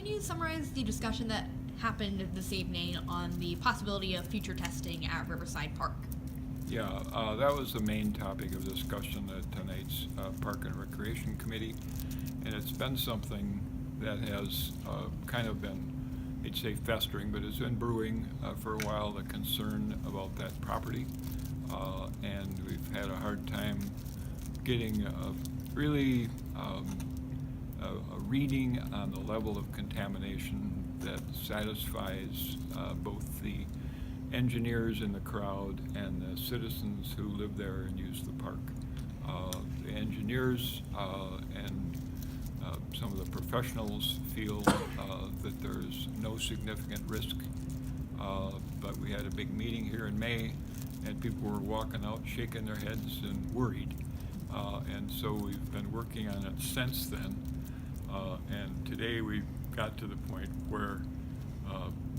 can you summarize the discussion that happened this evening on the possibility of future testing at Riverside Park? Yeah, that was the main topic of discussion at tonight's Park and Recreation Committee, and it's been something that has kind of been, I'd say festering, but it's been brewing for a while, the concern about that property, and we've had a hard time getting really a reading on the level of contamination that satisfies both the engineers in the crowd and the citizens who live there and use the park. The engineers and some of the professionals feel that there's no significant risk, but we had a big meeting here in May and people were walking out shaking their heads and worried, and so we've been working on it since then, and today we've got to the point where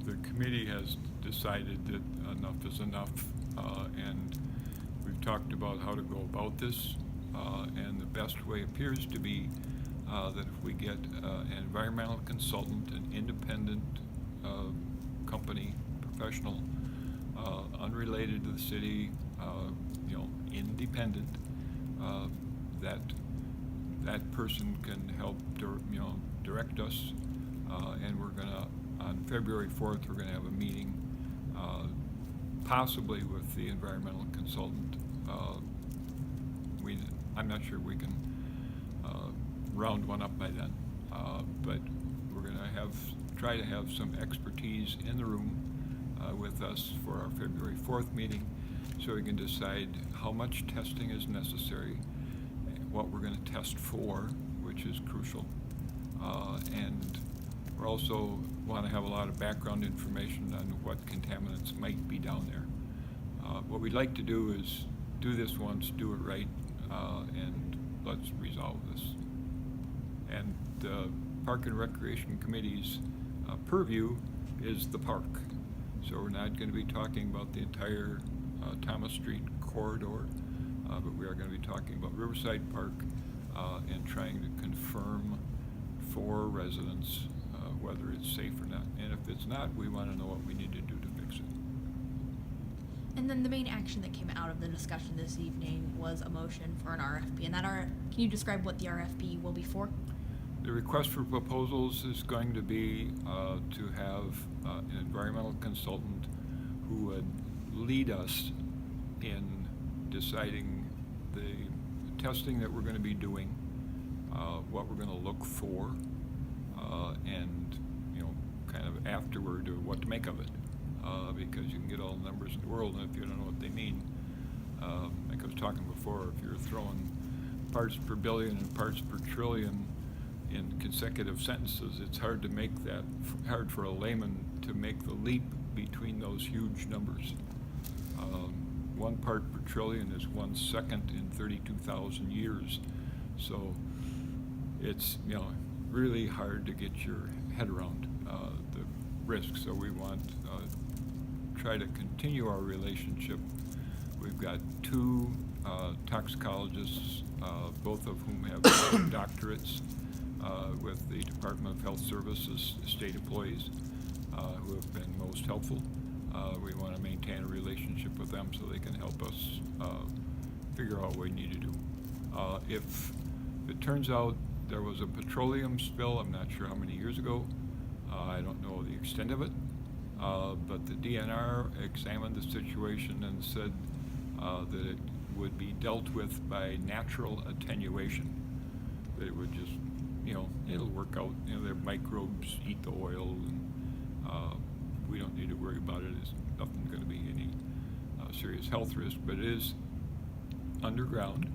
the committee has decided that enough is enough, and we've talked about how to go about this, and the best way appears to be that if we get an environmental consultant, an independent company, professional, unrelated to the city, independent, that person can help direct us, and we're gonna, on February 4th, we're gonna have a meeting, possibly with the environmental consultant. I'm not sure we can round one up by then, but we're gonna try to have some expertise in the room with us for our February 4th meeting, so we can decide how much testing is necessary, what we're going to test for, which is crucial, and we also want to have a lot of background information on what contaminants might be down there. What we'd like to do is do this once, do it right, and let's resolve this. And the Park and Recreation Committee's purview is the park. So we're not going to be talking about the entire Thomas Street corridor, but we are going to be talking about Riverside Park and trying to confirm for residents whether it's safe or not. And if it's not, we want to know what we need to do to fix it. And then the main action that came out of the discussion this evening was a motion for an RFP. And can you describe what the RFP will be for? The request for proposals is going to be to have an environmental consultant who would lead us in deciding the testing that we're going to be doing, what we're going to look for, and kind of afterward what to make of it, because you can get all the numbers in the world, and if you don't know what they mean, like I was talking before, if you're throwing parts per billion and parts per trillion in consecutive sentences, it's hard for a layman to make the leap between those huge numbers. 1 part per trillion is 1 second in 32,000 years. So it's really hard to get your head around the risk. So we want to try to continue our relationship. We've got 2 toxicologists, both of whom have doctorates with the Department of Health Services state employees, who have been most helpful. We want to maintain a relationship with them so they can help us figure out what we need to do. If it turns out there was a petroleum spill, I'm not sure how many years ago, I don't know the extent of it, but the DNR examined the situation and said that it would be dealt with by natural attenuation, that it would just, it'll work out. Their microbes eat the oil, and we don't need to worry about it. There's nothing going to be any serious health risk, but it is underground,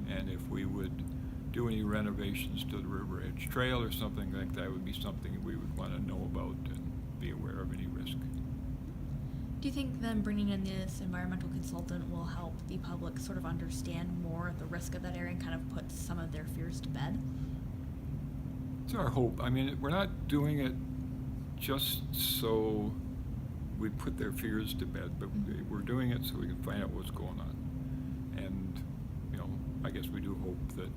and if we would do any renovations to the River Edge Trail or something like that, would be something we would want to know about and be aware of any risk. Do you think then bringing in this environmental consultant will help the public sort of understand more the risk of that area and kind of put some of their fears to bed? It's our hope. I mean, we're not doing it just so we put their fears to bed, but we're doing it so we can find out what's going on. And, I guess we do hope that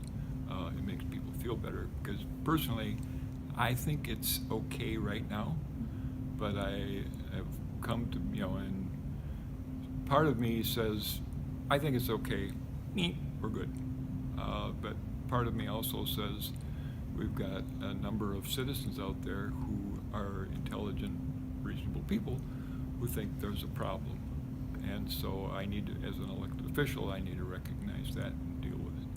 it makes people feel better, because personally, I think it's okay right now, but I have come to, and part of me says, I think it's okay, we're good. But part of me also says, we've got a number of citizens out there who are intelligent, reasonable people who think there's a problem. And so I need to, as an elected official, I need to recognize that and deal with it.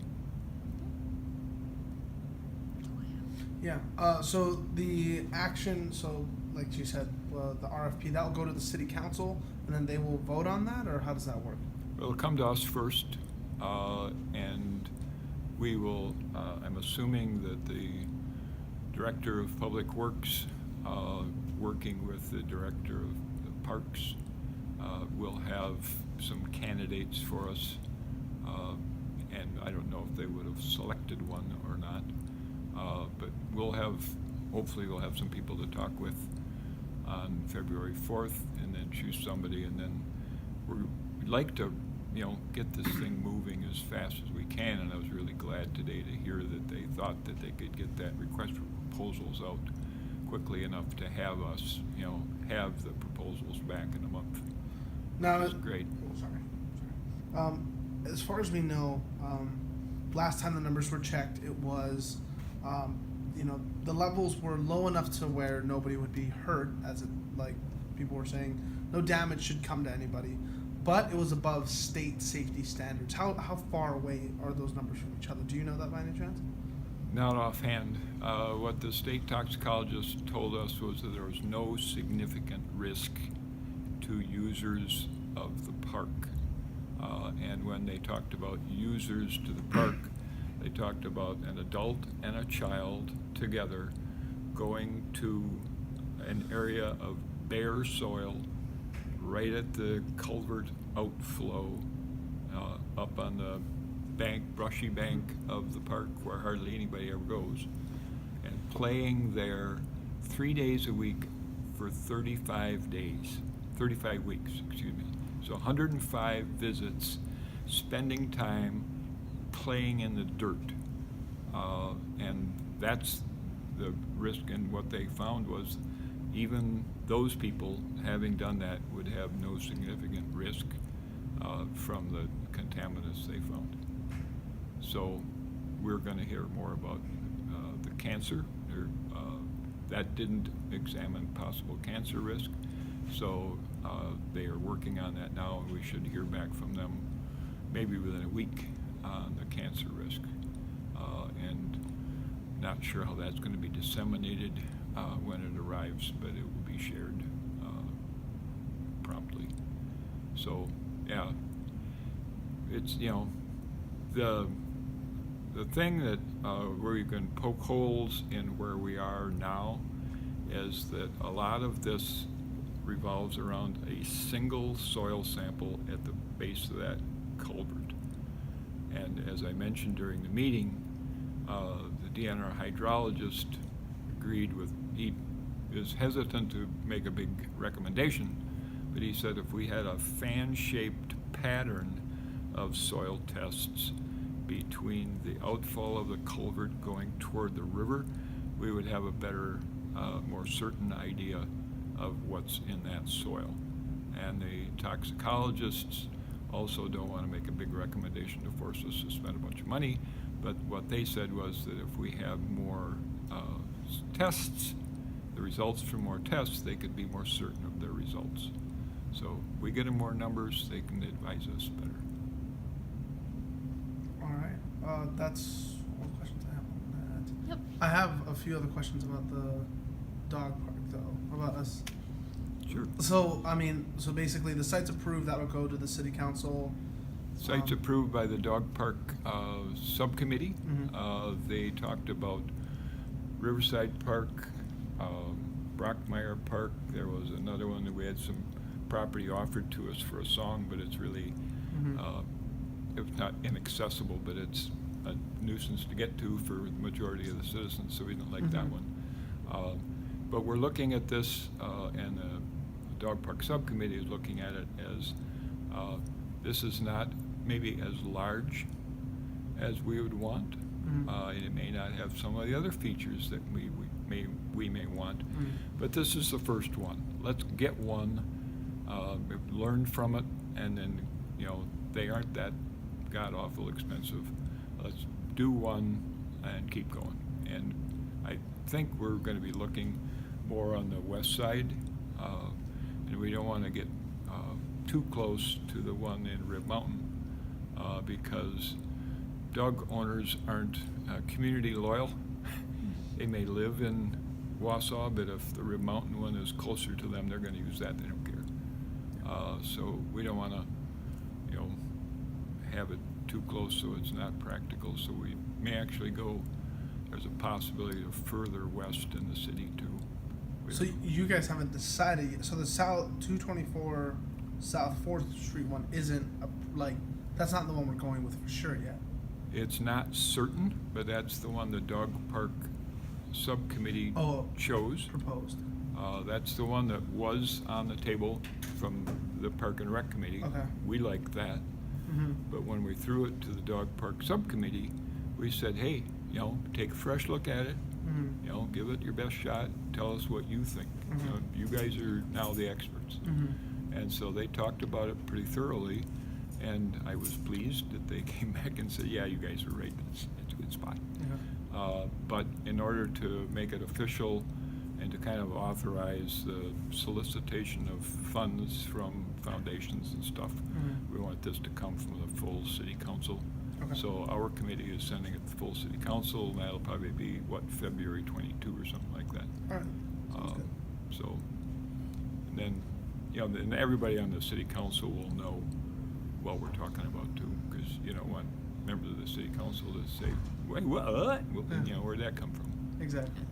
Yeah, so the action, so like you said, the RFP, that will go to the city council, and then they will vote on that, or how does that work? It'll come to us first, and we will, I'm assuming that the Director of Public Works, working with the Director of the Parks, will have some candidates for us, and I don't know if they would have selected one or not, but hopefully we'll have some people to talk with on February 4th, and then choose somebody, and then we'd like to, get this thing moving as fast as we can, and I was really glad today to hear that they thought that they could get that request for proposals out quickly enough to have us, have the proposals back in a month. Now, Which is great. Sorry. As far as we know, last time the numbers were checked, it was, the levels were low enough to where nobody would be hurt, as it, like people were saying, no damage should come to anybody, but it was above state safety standards. How far away are those numbers from each other? Do you know that by any chance? Not offhand. What the state toxicologist told us was that there was no significant risk to users of the park. And when they talked about users to the park, they talked about an adult and a child together going to an area of bare soil right at the culvert outflow, up on the brushy bank of the park where hardly anybody ever goes, and playing there 3 days a week for 35 weeks, excuse me. So 105 visits, spending time playing in the dirt. And that's the risk, and what they found was even those people having done that would have no significant risk from the contaminants they found. So we're going to hear more about the cancer. That didn't examine possible cancer risk. So they are working on that now, and we should hear back from them maybe within a week on the cancer risk. And not sure how that's going to be disseminated when it arrives, but it will be shared promptly. So yeah, it's, the thing that where you can poke holes in where we are now is that a lot of this revolves around a single soil sample at the base of that culvert. And as I mentioned during the meeting, the DNR hydrologist agreed with, he is hesitant to make a big recommendation, but he said if we had a fan-shaped pattern of soil tests between the outfall of the culvert going toward the river, we would have a better, more certain idea of what's in that soil. And the toxicologists also don't want to make a big recommendation to force us to spend a bunch of money, but what they said was that if we have more tests, the results from more tests, they could be more certain of their results. So if we get them more numbers, they can advise us better. All right, that's all the questions I have on that. Yep. I have a few other questions about the dog park, though. How about us? Sure. So, so basically the site's approved, that'll go to the city council. Site's approved by the dog park subcommittee. Mhm. They talked about Riverside Park, Brockmeyer Park. There was another one that we had some property offered to us for a song, but it's really, it's not inaccessible, but it's a nuisance to get to for the majority of the citizens, so we didn't like that one. But we're looking at this, and the dog park subcommittee is looking at it as this is not maybe as large as we would want. And it may not have some of the other features that we we may want. Mm. But this is the first one. Let's get one, learn from it, and then, you know, they aren't that god-awful expensive. Let's do one and keep going. And I think we're going to be looking more on the west side, and we don't want to get too close to the one in Rib Mountain, because dog owners aren't community loyal. They may live in Wausau, but if the Rib Mountain one is closer to them, they're going to use that. They don't care. So we don't want to, you know, have it too close so it's not practical. So we may actually go. There's a possibility of further west in the city too. So you guys haven't decided yet. So the South 224 South 4th Street one isn't that's not the one we're going with for sure yet. It's not certain, but that's the one the dog park subcommittee chose. Proposed. That's the one that was on the table from the Park and Rec Committee. Okay. We liked that. Mm-hmm. But when we threw it to the dog park subcommittee, we said, hey, you know, take a fresh look at it. Mm-hmm. You know, give it your best shot. Tell us what you think. Mm-hmm. You know, you guys are now the experts. Mm-hmm. And so they talked about it pretty thoroughly, and I was pleased that they came back and said, yeah, you guys are right. It's a good spot. Yeah. But in order to make it official and to kind of authorize the solicitation of funds from foundations and stuff, Mhm. we want this to come from the full city council. Okay. So our committee is sending it to the full city council, and that'll probably be, February 22 or something like that. All right. Sounds good. So, and then, you know, then everybody on the city council will know what we're talking about too, because you don't want members of the city council to say, wait, what? Well, Yeah. you know, where'd that come from? Exactly.